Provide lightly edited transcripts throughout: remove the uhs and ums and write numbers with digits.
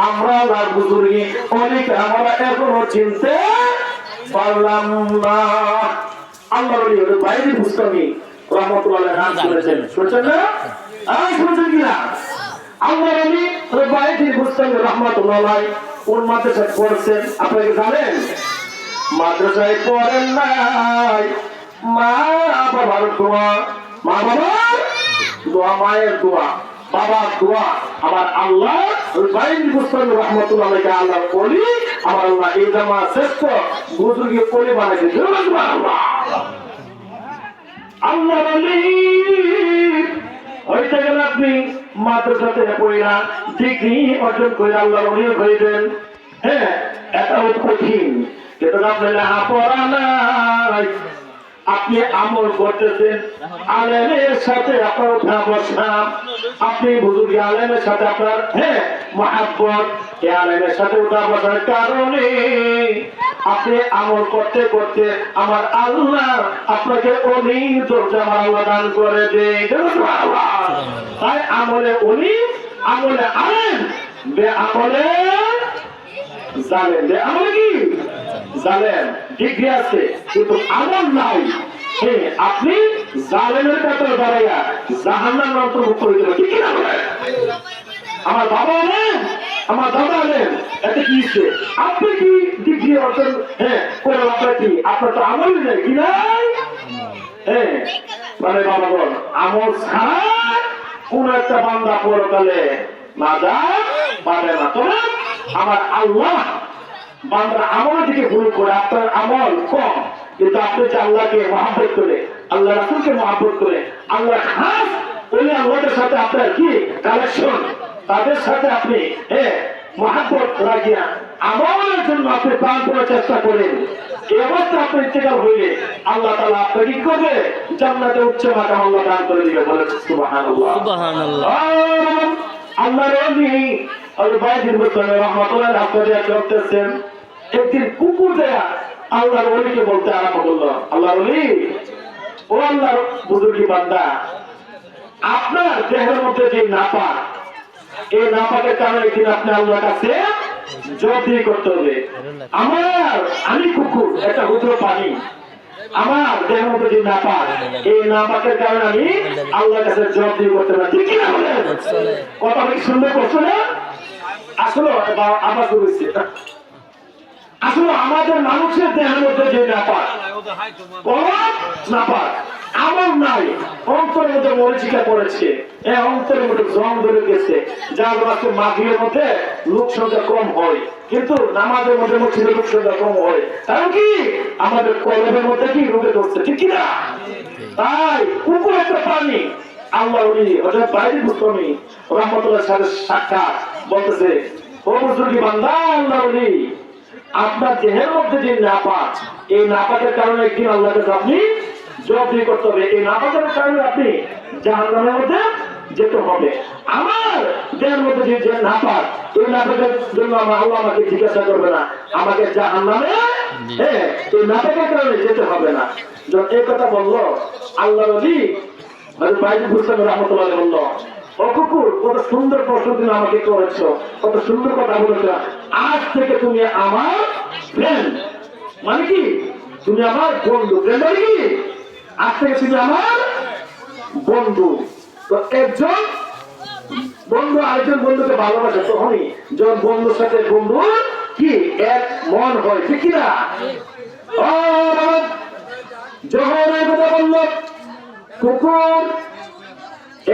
আমরা আল্লাহ বুজুর্গি অনেকে আমরা এখনো চিনতে পারলাম না। আল্লাহ হলো বাইরে বুঝতামি রহমতুল্লাহ নাম শুনেছেন, শুনছেন না? শুনছেন কিনা? আল্লাহ বাইরে বুঝতামি রহমতুল্লাহ কোন মাদ্রাসায় পড়ছেন আপনাকে জানেন? মাদ্রাসায় পড়েন নাই, মা বাবার দোয়া, মা বাবার দোয়া, মায়ের দোয়া, বাবার দোয়া, আমার আল্লাহ বাইরে বুঝতামি রহমতুল্লাহ আল্লাহ বলি আমার আল্লাহ এই জামা শ্রেষ্ঠ বুজুর্গি বলে বানাইছে। আল্লাহ হইতে গেলে আপনি মাদ্রাসাতে পড়া ডিগ্রি অর্জন করে আল্লাহ হইবেন। হ্যাঁ, এটা কঠিন, কিন্তু আপনি লেখাপড়া নাই, আপনি আমল করতেছেন, আলেমের সাথে আপনার উঠা বসা, আপনি বুজুর্গ আলেমের সাথে আপনার মহাব্বত, এই আলেমের সাথে উঠা বসার কারণে আপনি আমল করতে করতে আমার আল্লাহ আপনাকে অনেক দরজা আল্লাহ দান করে দেয়। তাই আমলে উনি, আমলে আলেম, বে আমলে জালেম। বে আমলে কি জালেম, ডিগ্রি আছে কিন্তু আমল নাই। আপনি জালেমের কাছে দাঁড়াইয়া জাহান্নামের অন্তর্ভুক্ত হয়ে যাবে, ঠিক না? আমার বাবা আলেম, আমার দাদা আলেম, এটা কি? আপনি কি ডিগ্রি অর্জন করে আপনার কি? আপনার তো আমল নেই, কি নাই? মানে বাবা বল, আমল ছাড়া কোন একটা বান্দা পরকালে না যায় পাবে না। তবে আমার আল্লাহ বান্দার আমলের দিকে ভুল করে, আপনার আমল কম, কিন্তু আপনি যে আল্লাহকে মহাব্বত করে, আল্লাহ রাসূলকে মহাব্বত করে, আল্লাহ খাস ওই আল্লাহদের সাথে আপনার কি কালেকশন, তাদের সাথে আপনি মহাব্বত রাখিয়া আমলের জন্য আপনি প্রাণপণে চেষ্টা করেন। এই অবস্থা আপনি ইন্তেকাল হইলে আল্লাহ তাআলা আপনাকে কি করবে? জান্নাতে উচ্চ মাকাম আল্লাহ দান করে দিবে। বলে সুবহানাল্লাহ, সুবহানাল্লাহ। আল্লাহর ওলি বাইজির মুসলিম রহমাতুল্লাহ আপনারা করতেছেন। একদিন কুকুর দেয়া আল্লাহর ওলিকে বলতে আরম্ভ করলো, আল্লাহর ওলি, ও আল্লাহর বুজুর্গি বান্দা, আপনার দেহের মধ্যে যে নাপাক, এই নাপাকের কারণে একদিন আপনি আল্লাহর কাছে জবাবদিহি করতে হবে। আমি কুকুর, একটা হুদ্র পানি, আমার দেহের মধ্যে যে নাপাক, এই নাপাকের কারণে আমি আল্লাহর কাছে জবাবদিহি করতে পারি, ঠিক কিনা? বলেন কথা কি সুন্দর করছো না? আসলে আবার করেছি, আসলে আমাদের মানুষের দেহের মধ্যে যে নাপাক, নাপাক আমল নাই, অন্তরের মধ্যে মরিচিকা পড়েছে, এই অন্তরের মধ্যে জং ধরে গেছে, যার রাস্তায় মাঘের মধ্যে লোক সংখ্যা কম হয়, কিন্তু নামাজের মধ্যে মসজিদের লোক সংখ্যা কম হয়। কারণ কি? আমাদের কলমের মধ্যে কি রোগে ধরছে, ঠিক কিনা? তাই কুকুর একটা প্রাণী। আল্লাহ হযরত বাইরে মুসলিম রহমাতুল্লাহ সাথে সাক্ষাৎ বলতেছে, ও বুজুর্গি বান্দা, আল্লাহ আপনার দেহের মধ্যে যে নাপাক, এই নাপাকের কারণে একদিন আল্লাহর কাছে আপনি জবাবদিহি করতে হবে। এই নাপাকের কারণে আপনি জাহান্নামের মধ্যে যেতে হবে। আমার দেহের মধ্যে যে নাপাক, এই নাপাকের জন্য আমার আল্লাহ আমাকে জিজ্ঞাসা করবে না, আমাকে জাহান্নামে এই নাপাকের কারণে যেতে হবে না। যখন এই কথা বললো আল্লাহর ওলি বাইরে মুসলিম রহমাতুল্লাহ বললো, ও কুকুর, কত সুন্দর প্রশ্ন তুমি আমাকে করেছ, কত সুন্দর কথা বলেছ, আজ থেকে তুমি আমার ফ্রেন্ড, মানে কি তুমি আমার বন্ধু। ফ্রেন্ড মানে কি? আজ থেকে তুমি আমার বন্ধু। তো একজন বন্ধু আরেকজন বন্ধুকে ভালোবাসে তখনই যখন বন্ধুর সাথে বন্ধু কি এক মন হয়, ঠিক কিনা? যখন এই কথা বলল কুকুর,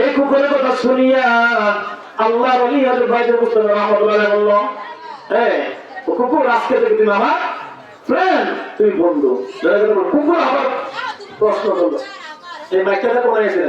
এই কুকুরের কথা শুনিয়া আল্লাহর ওলি হযরত বাইরে মুসলিম রহমাতুল্লাহ বলল, কুকুর, আজকে থেকে তুমি আমার ফ্রেন্ড, তুমি বন্ধু। কুকুর আবার প্রশ্ন করলো, এই মাইকটা কোথায় আছে?